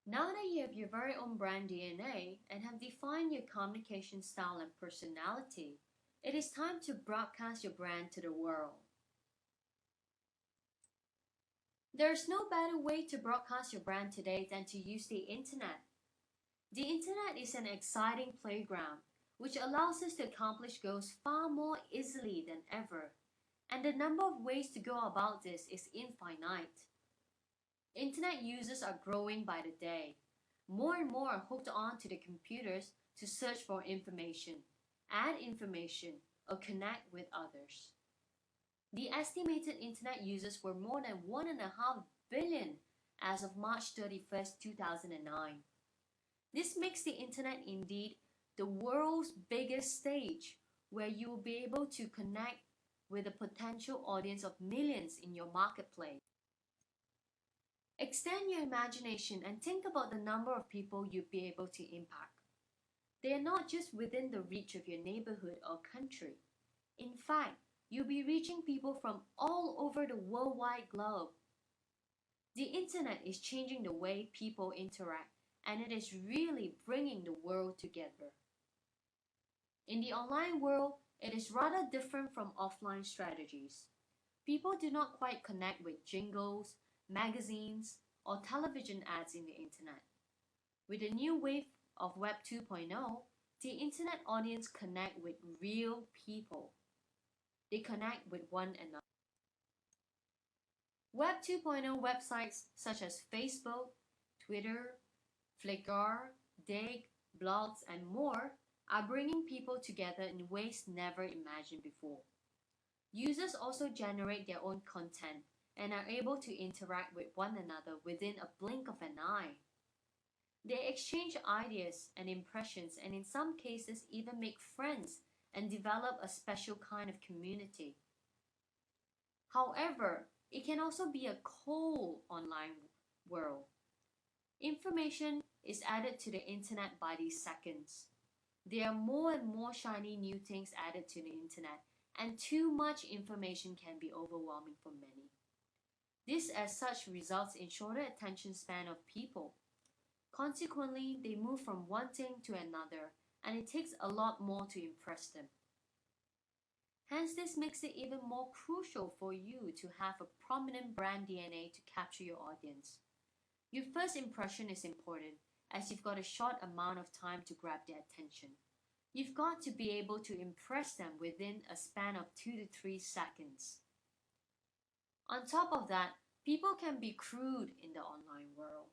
Now that you have your very own brand DNA and have defined your communication style and personality, it is time to broadcast your brand to the world. There's no better way to broadcast your brand today than to use the internet. The internet is an exciting playground which allows us to accomplish goals far more easily than ever, and the number of ways to go about this is infinite. Internet users are growing by the day. More and more are hooked on to the computers to search for information, add information, or connect with others. The estimated internet users were more than 1.5 billion as of March 31st, 2009. This makes the internet indeed the world's biggest stage where you will be able to connect with a potential audience of millions in your marketplace. Extend your imagination and think about the number of people you'll be able to impact. They are not just within the reach of your neighborhood or country. In fact, you'll be reaching people from all over the worldwide globe. The internet is changing the way people interact, and it is really bringing the world together. In the online world, it is rather different from offline strategies. People do not quite connect with jingles, magazines, or television ads in the internet. With the new wave of Web 2.0, the internet audience connect with real people. They connect with one another. Web 2.0 websites such as Facebook, Twitter, Flickr, Dig, blogs, and more are bringing people together in ways never imagined before. Users also generate their own content and are able to interact with one another within a blink of an eye. They exchange ideas and impressions, and in some cases even make friends and develop a special kind of community. However, it can also be a cold online world. Information is added to the internet by the seconds. There are more and more shiny new things added to the internet, and too much information can be overwhelming for many. This as such results in shorter attention span of people. Consequently, they move from one thing to another, and it takes a lot more to impress them. Hence, this makes it even more crucial for you to have a prominent brand DNA to capture your audience. Your first impression is important, as you've got a short amount of time to grab their attention. You've got to be able to impress them within a span of 2 to 3 seconds. On top of that, people can be crude in the online world.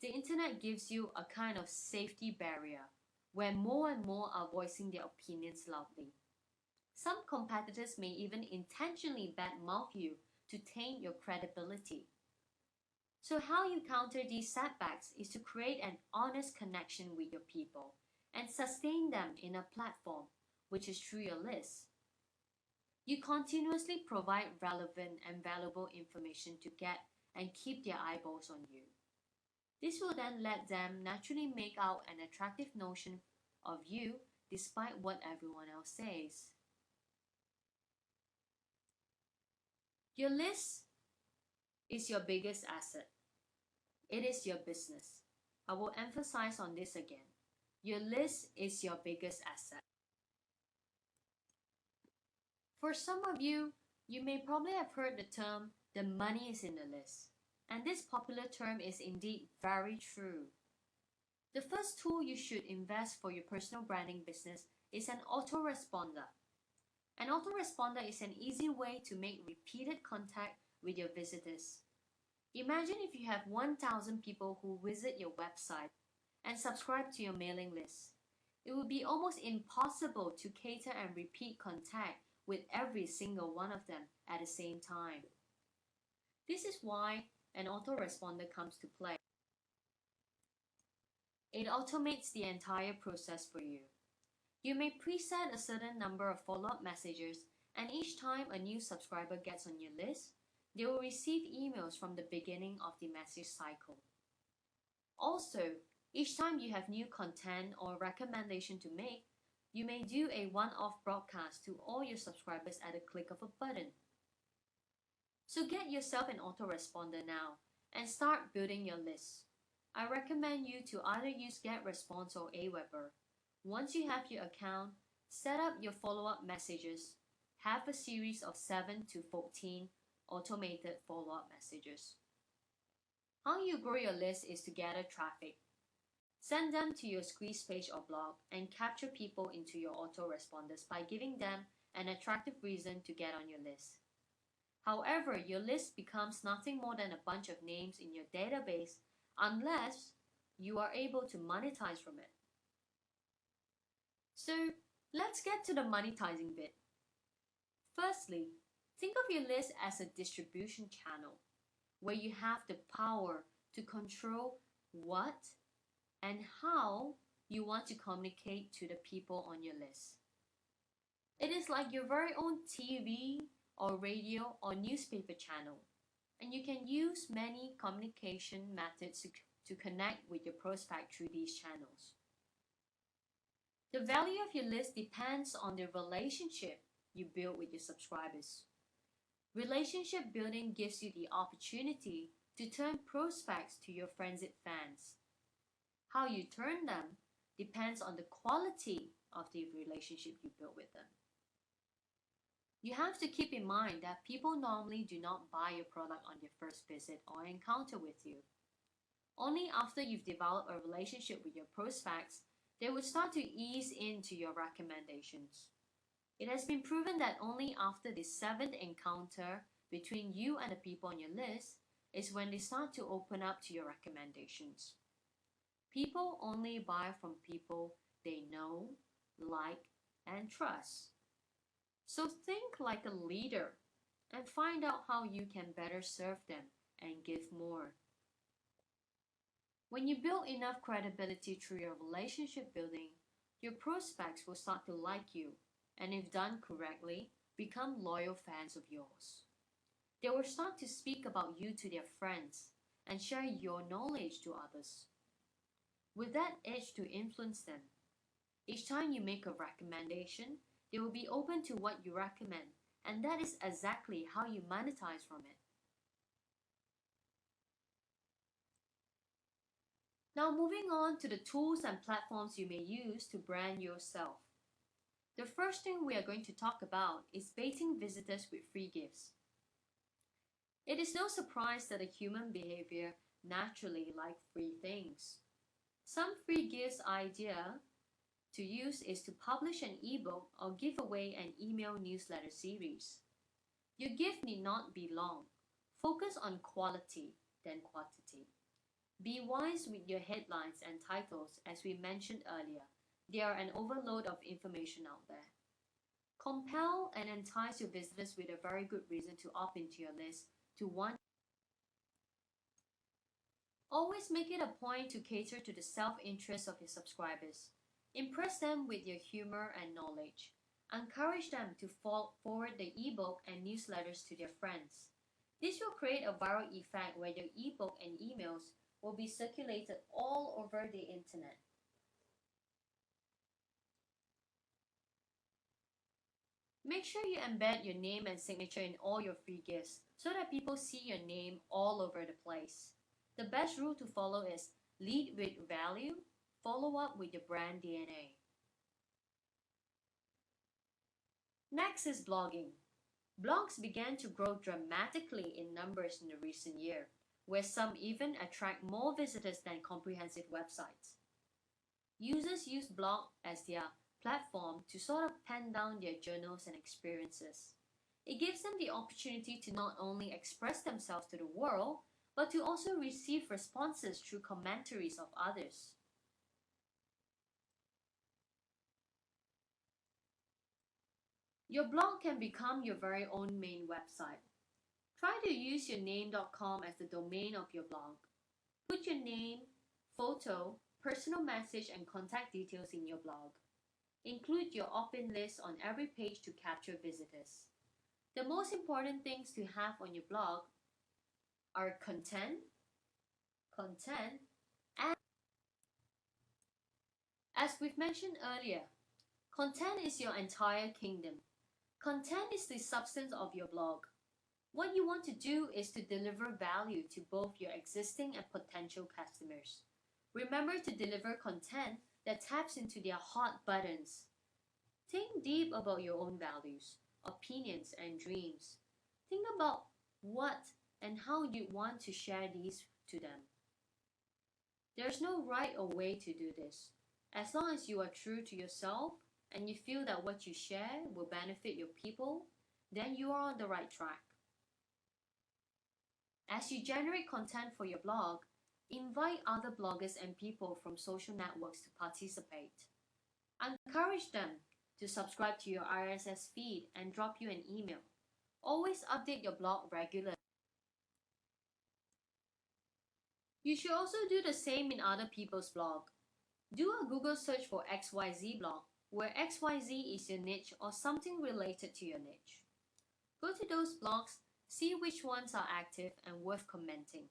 The internet gives you a kind of safety barrier where more and more are voicing their opinions loudly. Some competitors may even intentionally badmouth you to taint your credibility. So how you counter these setbacks is to create an honest connection with your people and sustain them in a platform, which is through your list. You continuously provide relevant and valuable information to get and keep their eyeballs on you. This will then let them naturally make out an attractive notion of you despite what everyone else says. Your list is your biggest asset. It is your business. I will emphasize on this again. Your list is your biggest asset. For some of you, you may probably have heard the term, the money is in the list. And this popular term is indeed very true. The first tool you should invest for your personal branding business is an autoresponder. An autoresponder is an easy way to make repeated contact with your visitors. Imagine if you have 1,000 people who visit your website and subscribe to your mailing list. It would be almost impossible to cater and repeat contact with every single one of them at the same time. This is why an autoresponder comes to play. It automates the entire process for you. You may preset a certain number of follow-up messages, and each time a new subscriber gets on your list, they will receive emails from the beginning of the message cycle. Also, each time you have new content or recommendation to make, you may do a one-off broadcast to all your subscribers at a click of a button. So get yourself an autoresponder now and start building your list. I recommend you to either use GetResponse or Aweber. Once you have your account, set up your follow-up messages. Have a series of 7 to 14 automated follow-up messages. How you grow your list is to gather traffic. Send them to your squeeze page or blog and capture people into your autoresponders by giving them an attractive reason to get on your list. However, your list becomes nothing more than a bunch of names in your database unless you are able to monetize from it. So, let's get to the monetizing bit. Firstly, think of your list as a distribution channel where you have the power to control what and how you want to communicate to the people on your list. It is like your very own TV or radio or newspaper channel, and you can use many communication methods to connect with your prospect through these channels. The value of your list depends on the relationship you build with your subscribers. Relationship building gives you the opportunity to turn prospects to your frenzied fans. How you turn them depends on the quality of the relationship you build with them. You have to keep in mind that people normally do not buy your product on their first visit or encounter with you. Only after you've developed a relationship with your prospects, they will start to ease into your recommendations. It has been proven that only after the 7th encounter between you and the people on your list is when they start to open up to your recommendations. People only buy from people they know, like, and trust. So think like a leader and find out how you can better serve them and give more. When you build enough credibility through your relationship building, your prospects will start to like you, and if done correctly, become loyal fans of yours. They will start to speak about you to their friends and share your knowledge to others. With that edge to influence them, each time you make a recommendation, they will be open to what you recommend, and that is exactly how you monetize from it. Now moving on to the tools and platforms you may use to brand yourself. The first thing we are going to talk about is baiting visitors with free gifts. It is no surprise that a human behavior naturally likes free things. Some free gifts idea to use is to publish an ebook or give away an email newsletter series. Your gift need not be long. Focus on quality than quantity. Be wise with your headlines and titles, as we mentioned earlier. There are an overload of information out there. Compel and entice your visitors with a very good reason to opt into your list to one. Always make it a point to cater to the self-interest of your subscribers. Impress them with your humor and knowledge. Encourage them to forward the ebook and newsletters to their friends. This will create a viral effect where your ebook and emails will be circulated all over the internet. Make sure you embed your name and signature in all your free gifts so that people see your name all over the place. The best rule to follow is lead with value, follow up with your brand DNA. Next is blogging. Blogs began to grow dramatically in numbers in the recent year, where some even attract more visitors than comprehensive websites. Users use blog as their platform to sort of pen down their journals and experiences. It gives them the opportunity to not only express themselves to the world, but to also receive responses through commentaries of others. Your blog can become your very own main website. Try to use your name.com as the domain of your blog. Put your name, photo, personal message, and contact details in your blog. Include your opt-in list on every page to capture visitors. The most important things to have on your blog are content, and as we've mentioned earlier, content is your entire kingdom. Content is the substance of your blog. What you want to do is to deliver value to both your existing and potential customers. Remember to deliver content that taps into their hot buttons. Think deep about your own values, opinions, and dreams. Think about what and how you want to share these to them. There's no right or way to do this. As long as you are true to yourself and you feel that what you share will benefit your people, then you are on the right track. As you generate content for your blog, invite other bloggers and people from social networks to participate. Encourage them to subscribe to your RSS feed and drop you an email. Always update your blog regularly. You should also do the same in other people's blog. Do a Google search for XYZ blog, where XYZ is your niche or something related to your niche. Go to those blogs, see which ones are active and worth commenting.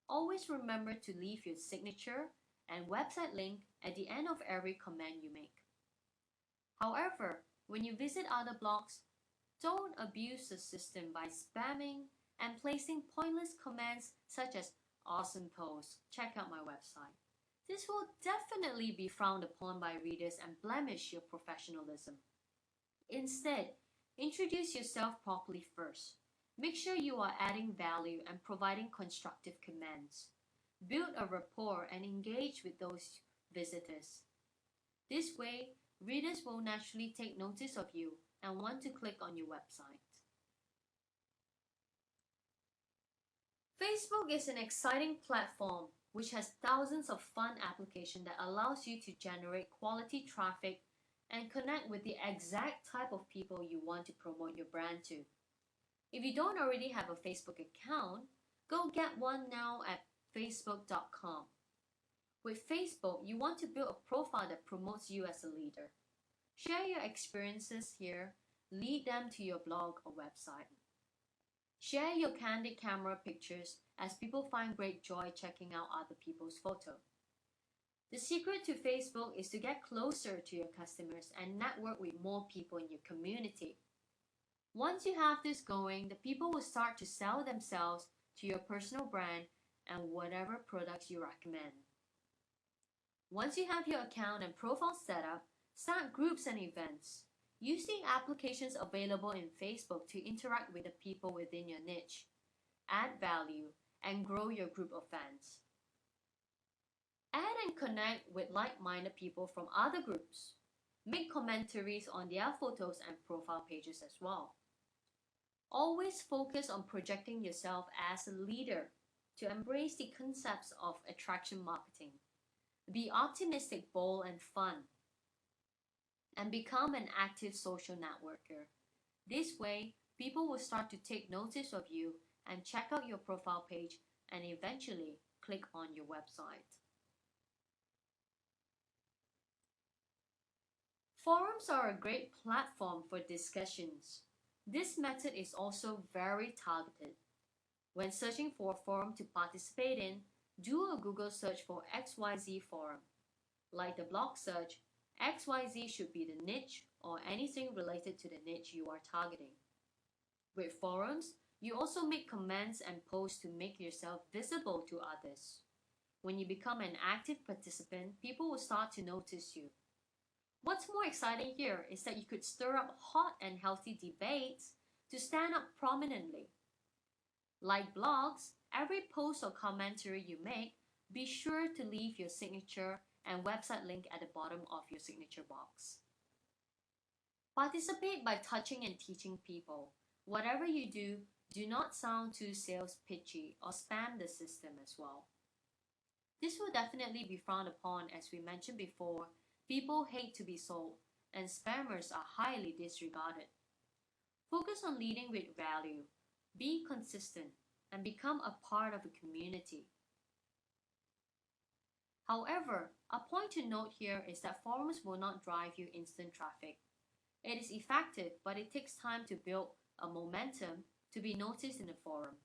Always remember to leave your signature and website link at the end of every comment you make. However, when you visit other blogs, don't abuse the system by spamming and placing pointless comments such as "awesome post, check out my website." This will definitely be frowned upon by readers and blemish your professionalism. Instead, introduce yourself properly first. Make sure you are adding value and providing constructive comments. Build a rapport and engage with those visitors. This way, readers will naturally take notice of you and want to click on your website. Facebook is an exciting platform which has thousands of fun applications that allows you to generate quality traffic and connect with the exact type of people you want to promote your brand to. If you don't already have a Facebook account, go get one now at facebook.com. With Facebook, you want to build a profile that promotes you as a leader. Share your experiences here, lead them to your blog or website. Share your candid camera pictures as people find great joy checking out other people's photos. The secret to Facebook is to get closer to your customers and network with more people in your community. Once you have this going, the people will start to sell themselves to your personal brand and whatever products you recommend. Once you have your account and profile set up, start groups and events. Use the applications available in Facebook to interact with the people within your niche, add value, and grow your group of fans. Add and connect with like-minded people from other groups. Make commentaries on their photos and profile pages as well. Always focus on projecting yourself as a leader to embrace the concepts of attraction marketing. Be optimistic, bold, and fun. And become an active social networker. This way, people will start to take notice of you and check out your profile page and eventually click on your website. Forums are a great platform for discussions. This method is also very targeted. When searching for a forum to participate in, do a Google search for XYZ forum. Like the blog search, XYZ should be the niche or anything related to the niche you are targeting. With forums, you also make comments and posts to make yourself visible to others. When you become an active participant, people will start to notice you. What's more exciting here is that you could stir up hot and healthy debates to stand up prominently. Like blogs, every post or commentary you make, be sure to leave your signature and website link at the bottom of your signature box. Participate by touching and teaching people. Whatever you do, do not sound too sales pitchy or spam the system as well. This will definitely be frowned upon. As we mentioned before, people hate to be sold and spammers are highly disregarded. Focus on leading with value, be consistent, and become a part of a community. However, a point to note here is that forums will not drive you instant traffic. It is effective, but it takes time to build a momentum to be noticed in a forum.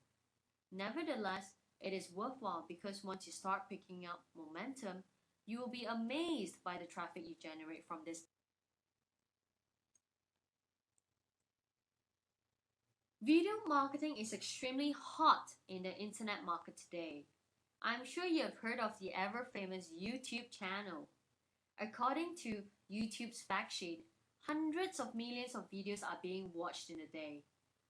Nevertheless, it is worthwhile because once you start picking up momentum, you will be amazed by the traffic you generate from this. Video marketing is extremely hot in the internet market today. I'm sure you have heard of the ever famous YouTube channel. According to YouTube's fact sheet, hundreds of millions of videos are being watched in a day.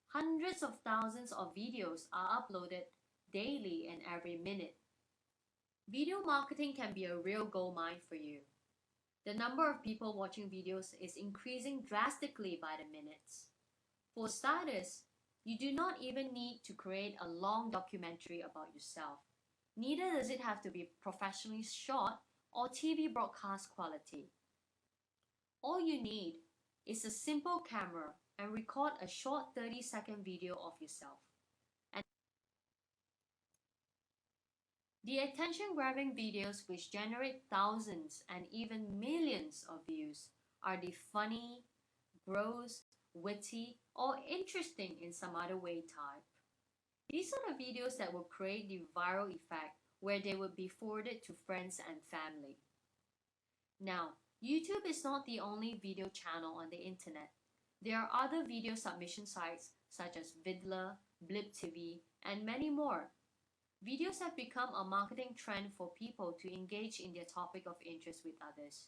Hundreds of thousands of videos are uploaded daily and every minute. Video marketing can be a real gold mine for you. The number of people watching videos is increasing drastically by the minutes. For starters, you do not even need to create a long documentary about yourself. Neither does it have to be professionally shot or TV broadcast quality. All you need is a simple camera and record a short 30-second video of yourself. And the attention-grabbing videos which generate thousands and even millions of views are the funny, gross, witty, or interesting in some other way type. These are the videos that will create the viral effect where they will be forwarded to friends and family. Now, YouTube is not the only video channel on the internet. There are other video submission sites such as Vidler, Blip TV, and many more. Videos have become a marketing trend for people to engage in their topic of interest with others.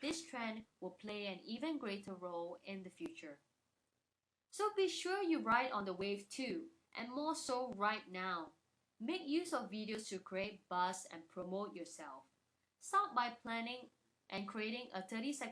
This trend will play an even greater role in the future. So be sure you ride on the wave too, and more so right now. Make use of videos to create buzz and promote yourself. Start by planning and creating a 30-second